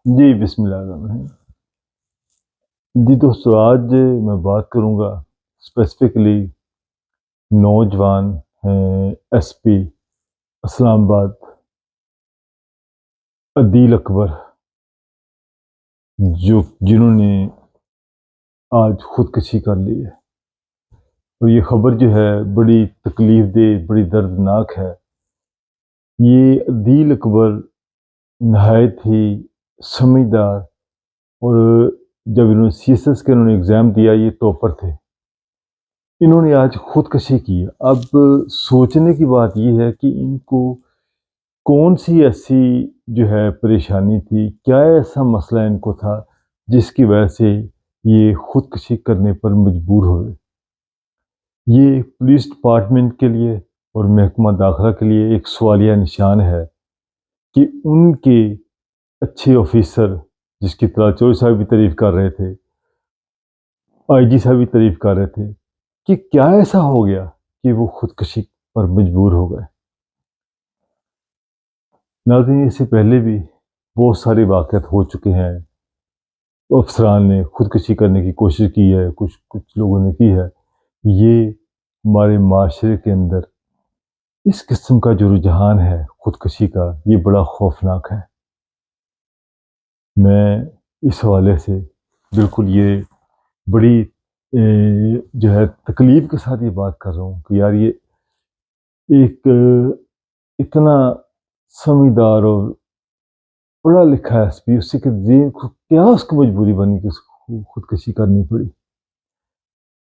جی بسم اللہ الرحمن الرحیم۔ جی دوستو، آج میں بات کروں گا اسپیسیفکلی نوجوان ایس پی اسلام آباد عدیل اکبر جنہوں نے آج خودکشی کر لی ہے، اور یہ خبر جو ہے بڑی تکلیف دہ، بڑی دردناک ہے۔ یہ عدیل اکبر نہایت ہی سمجھدار، اور جب انہوں نے سی ایس ایس کے ایگزام دیا، یہ ٹاپر تھے، انہوں نے آج خودکشی کی ہے۔ اب سوچنے کی بات یہ ہے کہ ان کو کون سی ایسی جو ہے پریشانی تھی، کیا ایسا مسئلہ ان کو تھا جس کی وجہ سے یہ خودکشی کرنے پر مجبور ہوئے۔ یہ پولیس ڈپارٹمنٹ کے لیے اور محکمہ داخلہ کے لیے ایک سوالیہ نشان ہے کہ ان کے اچھے آفیسر، جس کی طرح چوہدری صاحب بھی تعریف کر رہے تھے، آئی جی صاحب بھی تعریف کر رہے تھے، کہ کیا ایسا ہو گیا کہ وہ خودکشی پر مجبور ہو گئے۔ ناظرین، اس سے پہلے بھی بہت سارے واقعات ہو چکے ہیں، افسران نے خودکشی کرنے کی کوشش کی ہے، کچھ لوگوں نے کی ہے۔ یہ ہمارے معاشرے کے اندر اس قسم کا جو رجحان ہے خودکشی کا، یہ بڑا خوفناک ہے۔ میں اس حوالے سے بالکل یہ بڑی جو ہے تکلیف کے ساتھ یہ بات کر رہا ہوں کہ یار، یہ ایک اتنا سمجھدار اور پڑھا لکھا ایس پی، اس سے کہ کیا اس کی مجبوری بنی کہ اس کو خودکشی کرنی پڑی۔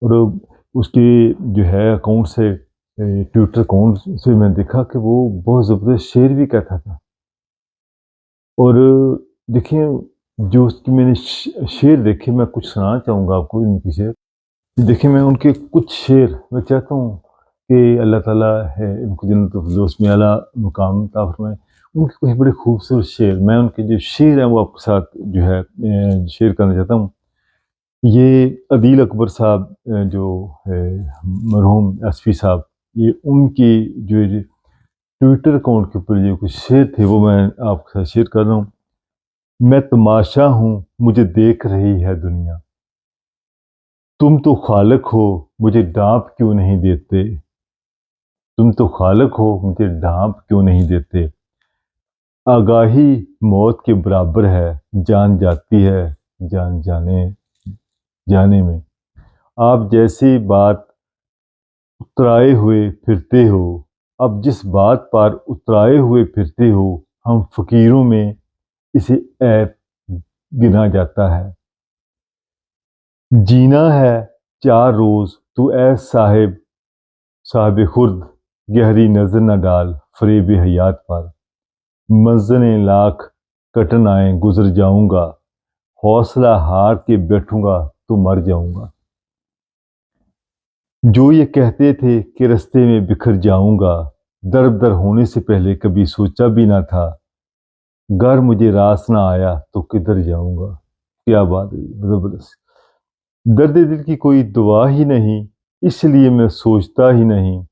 اور اس کے جو ہے اکاؤنٹ سے، ٹویٹر اکاؤنٹ سے میں دیکھا کہ وہ بہت زبردست شعر بھی کہتا تھا۔ اور دیکھیں، جو اس کی میں نے شعر دیکھے، میں کچھ سنانا چاہوں گا آپ کو ان کی شعر۔ دیکھیں، میں ان کے کچھ شعر میں چاہتا ہوں کہ اللہ تعالیٰ ہے ان کو جنت الفردوس میں اعلیٰ مقام عطا فرمائے۔ ان کے کچھ بڑے خوبصورت شعر، میں ان کے جو شعر ہیں وہ آپ کے ساتھ جو ہے شیئر کرنا چاہتا ہوں۔ یہ عدیل اکبر صاحب جو مرحوم ایس پی صاحب، یہ ان کی جو ٹویٹر اکاؤنٹ کے اوپر جو کچھ شعر تھے وہ میں آپ کے ساتھ شیئر کر رہا ہوں۔ میں تماشا ہوں، مجھے دیکھ رہی ہے دنیا، تم تو خالق ہو، مجھے ڈانپ کیوں نہیں دیتے، تم تو خالق ہو، مجھے ڈانپ کیوں نہیں دیتے، آگاہی موت کے برابر ہے، جان جاتی ہے جان جانے میں، آپ جیسی بات اترائے ہوئے پھرتے ہو، اب جس بات پر اترائے ہوئے پھرتے ہو، ہم فقیروں میں اسے عیب گنا جاتا ہے، جینا ہے 4 روز تو اے صاحب خرد، گہری نظر نہ ڈال فریب حیات پر، منزلیں لاکھ کٹن آئیں گزر جاؤں گا، حوصلہ ہار کے بیٹھوں گا تو مر جاؤں گا، جو یہ کہتے تھے کہ رستے میں بکھر جاؤں گا، در ہونے سے پہلے کبھی سوچا بھی نہ تھا، گر مجھے راس نہ آیا تو کدھر جاؤں گا۔ کیا بات ہے، زبردست۔ درد دل کی کوئی دوا ہی نہیں، اس لیے میں سوچتا ہی نہیں،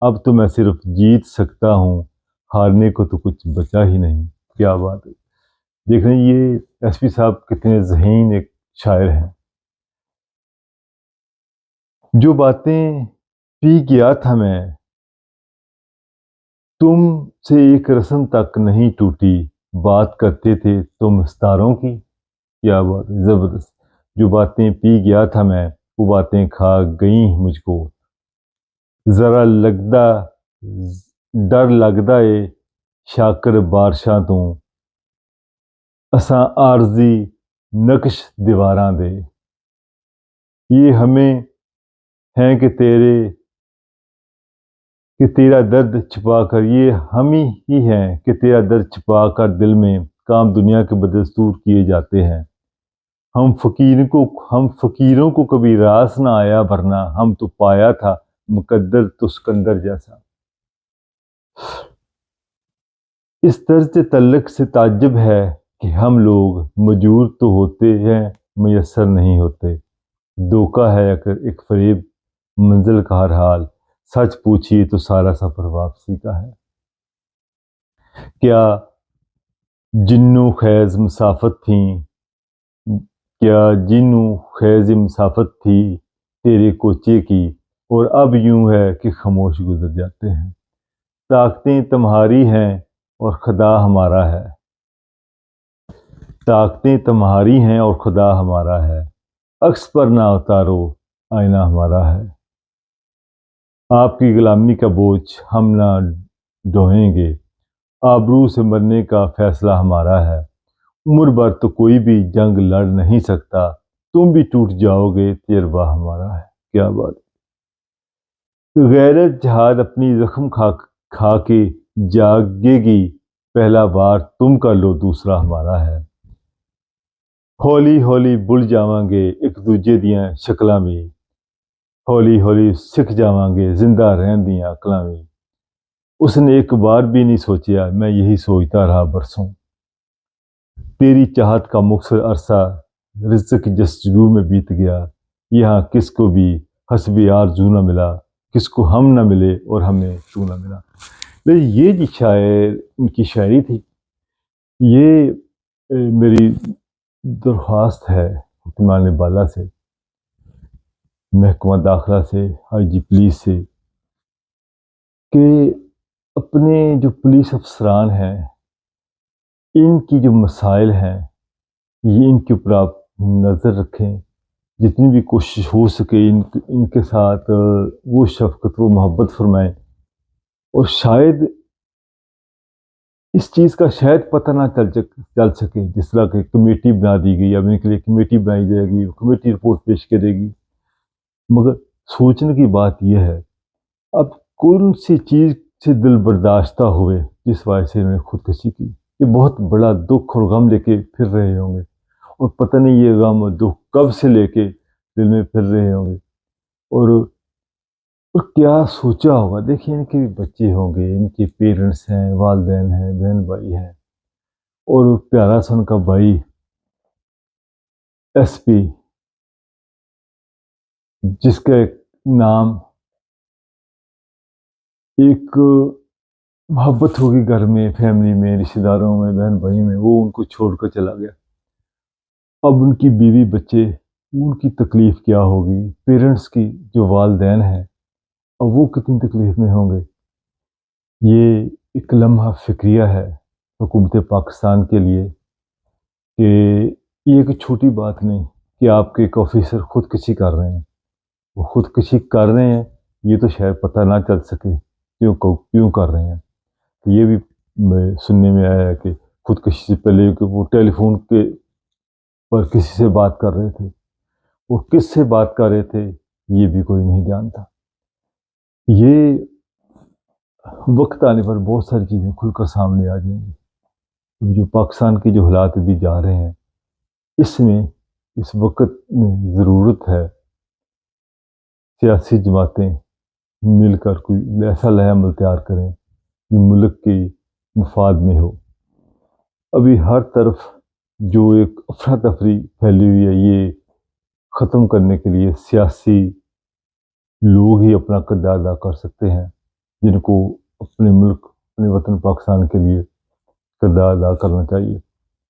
اب تو میں صرف جیت سکتا ہوں، ہارنے کو تو کچھ بچا ہی نہیں۔ کیا بات ہے۔ دیکھ رہے ہیں یہ ایس پی صاحب کتنے ذہین ایک شاعر ہیں۔ جو باتیں پی گیا تھا میں، تم سے ایک رسم تک نہیں ٹوٹی، بات کرتے تھے تم ستاروں کی۔ کیا بات ہے، زبردست۔ جو باتیں پی گیا تھا میں، وہ باتیں کھا گئیں مجھ کو، ذرا ڈر لگدا اے شاکر بارشاں تو، اساں عارضی نقش دیواراں دے، یہ ہمیں ہیں کہ تیرا درد چھپا کر، یہ ہم ہی ہیں کہ تیرا درد چھپا کر دل میں کام دنیا کے بدستور کیے جاتے ہیں، ہم فقیروں کو کبھی راس نہ آیا بھرنا، ہم تو پایا تھا مقدر تو سکندر جیسا۔ اس طرز تعلق سے تعجب ہے کہ ہم لوگ مجبور تو ہوتے ہیں، میسر نہیں ہوتے، دھوکہ ہے ایک فریب منزل کا ہر حال، سچ پوچھیے تو سارا سفر واپسی کا ہے۔ کیا جنو خیز مسافت تھیں، کیا جنو خیز مسافت تھی تیرے کوچے کی، اور اب یوں ہے کہ خاموش گزر جاتے ہیں۔ طاقتیں تمہاری ہیں اور خدا ہمارا ہے، طاقتیں تمہاری ہیں اور خدا ہمارا ہے، عکس پر نہ اتارو آئینہ ہمارا ہے۔ آپ کی غلامی کا بوجھ ہم نہ ڈھوئیں گے، آبرو سے مرنے کا فیصلہ ہمارا ہے۔ عمر بھر تو کوئی بھی جنگ لڑ نہیں سکتا، تم بھی ٹوٹ جاؤ گے تجربہ ہمارا ہے۔ کیا بات! غیرت جہاد اپنی زخم کھا کے جاگے گی، پہلا بار تم کر لو دوسرا ہمارا ہے۔ ہولی ہولی بل جاواں گے ایک دوجے دیاں شکلاں وی، ہولی ہولی سکھ جاواں گے زندہ رہن دیاں عقلاں وی۔ اس نے ایک بار بھی نہیں سوچیا، میں یہی سوچتا رہا برسوں۔ تیری چاہت کا مختصر عرصہ رزق کی جستجو میں بیت گیا، یہاں کس کو بھی حسب آرزو نہ ملا، کس کو ہم نہ ملے اور ہمیں تو نہ ملا۔ یہ جی شاعر ان کی شاعری تھی۔ یہ میری درخواست ہے حکمران بالا سے، محکمہ داخلہ سے، آئی جی پولیس سے، کہ اپنے جو پولیس افسران ہیں ان کی جو مسائل ہیں یہ ان کے اوپر آپ نظر رکھیں، جتنی بھی کوشش ہو سکے ان کے ساتھ وہ شفقت و محبت فرمائیں، اور شاید اس چیز کا شاید پتہ نہ چل سکے، جس طرح کہ کمیٹی بنا دی گئی، اب ان کے لیے کمیٹی بنائی جائے گی، کمیٹی رپورٹ پیش کرے گی، مگر سوچنے کی بات یہ ہے اب کون سی چیز سے دل برداشتہ ہوئے جس وجہ سے انہوں نے خودکشی کی۔ یہ بہت بڑا دکھ اور غم لے کے پھر رہے ہوں گے، اور پتہ نہیں یہ غم اور دکھ کب سے لے کے دل میں پھر رہے ہوں گے، اور کیا سوچا ہوگا۔ دیکھیں ان کے بھی بچے ہوں گے، ان کے پیرنٹس ہیں، والدین ہیں، بہن بھائی ہیں، اور پیارا سا ان کا بھائی ایس پی، جس کا ایک نام ایک محبت ہوگی گھر میں، فیملی میں، رشتہ داروں میں، بہن بھائی میں، وہ ان کو چھوڑ کر چلا گیا۔ اب ان کی بیوی بچے، ان کی تکلیف کیا ہوگی، پیرنٹس کی جو والدین ہیں اب وہ کتنی تکلیف میں ہوں گے۔ یہ ایک لمحہ فکریہ ہے حکومت پاکستان کے لیے کہ یہ ایک چھوٹی بات نہیں کہ آپ کے ایک آفیسر خودکشی کر رہے ہیں، وہ خودکشی کر رہے ہیں یہ تو شاید پتہ نہ چل سکے کیوں کر رہے ہیں۔ یہ بھی سننے میں آیا ہے کہ خودکشی سے پہلے کہ وہ ٹیلی فون کے پر کسی سے بات کر رہے تھے، وہ کس سے بات کر رہے تھے یہ بھی کوئی نہیں جانتا۔ یہ وقت آنے پر بہت ساری چیزیں کھل کر سامنے آ جائیں گی۔ جو پاکستان کے جو حالات بھی جا رہے ہیں اس میں اس وقت میں ضرورت ہے سیاسی جماعتیں مل کر کوئی ایسا لائحہ عمل تیار کریں جو ملک کے مفاد میں ہو۔ ابھی ہر طرف جو ایک افراتفری پھیلی ہوئی ہے یہ ختم کرنے کے لیے سیاسی لوگ ہی اپنا کردار ادا کر سکتے ہیں، جن کو اپنے ملک، اپنے وطن پاکستان کے لیے کردار ادا کرنا چاہیے۔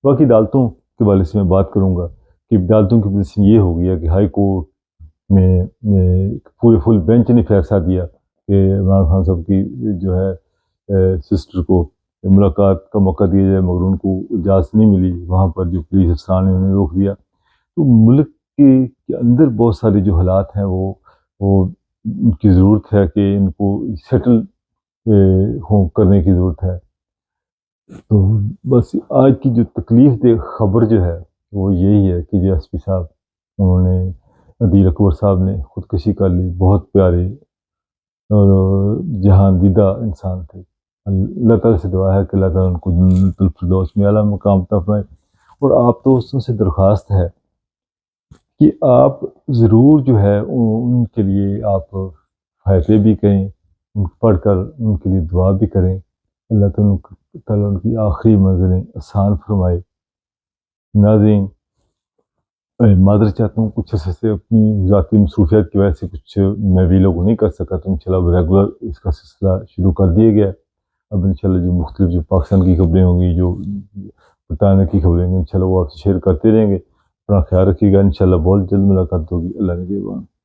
باقی عدالتوں کے بارے میں میں بات کروں گا کہ عدالتوں کی پوزیشن یہ ہو گیا کہ ہائی کورٹ میں پورے فل بینچ نے فیصلہ دیا کہ عمران خان صاحب کی جو ہے سسٹر کو ملاقات کا موقع دیا جائے، مگر ان کو اجازت نہیں ملی، وہاں پر جو پولیس افسران نے انہیں روک دیا۔ تو ملک کے اندر بہت سارے جو حالات ہیں وہ ان کی ضرورت ہے کہ ان کو سیٹل کرنے کی ضرورت ہے۔ تو بس آج کی جو تکلیف دہ خبر جو ہے وہ یہی ہے کہ جو ایس پی صاحب انہوں نے عدیل اکبر صاحب نے خودکشی کر لی، بہت پیارے اور جہاں دیدہ انسان تھے۔ اللہ تعالیٰ سے دعا ہے کہ اللہ تعالیٰ ان کو جنت الفردوس میں اعلیٰ مقام عطا فرمائے۔ اور آپ دوستوں سے درخواست ہے کہ آپ ضرور جو ہے ان کے لیے آپ فائدے بھی کریں، ان کو پڑھ کر ان کے لیے دعا بھی کریں، اللہ تعالیٰ ان کی آخری منزلیں آسان فرمائے۔ ناظرین، معذرت چاہتا ہوں کچھ عرصے سے اپنی ذاتی مصروفیات کی وجہ سے کچھ میں ویلوگ نہیں کر سکا، تو انشاءاللہ ریگولر اس کا سلسلہ شروع کر دیا گیا۔ اب انشاءاللہ جو مختلف جو پاکستان کی خبریں ہوں گی، جو بتانے کی خبریں انشاءاللہ وہ آپ سے شیئر کرتے رہیں گے. اپنا خیال رکھیے گا. انشاءاللہ بہت جلد ملاقات ہوگی. اللہ نگہبان.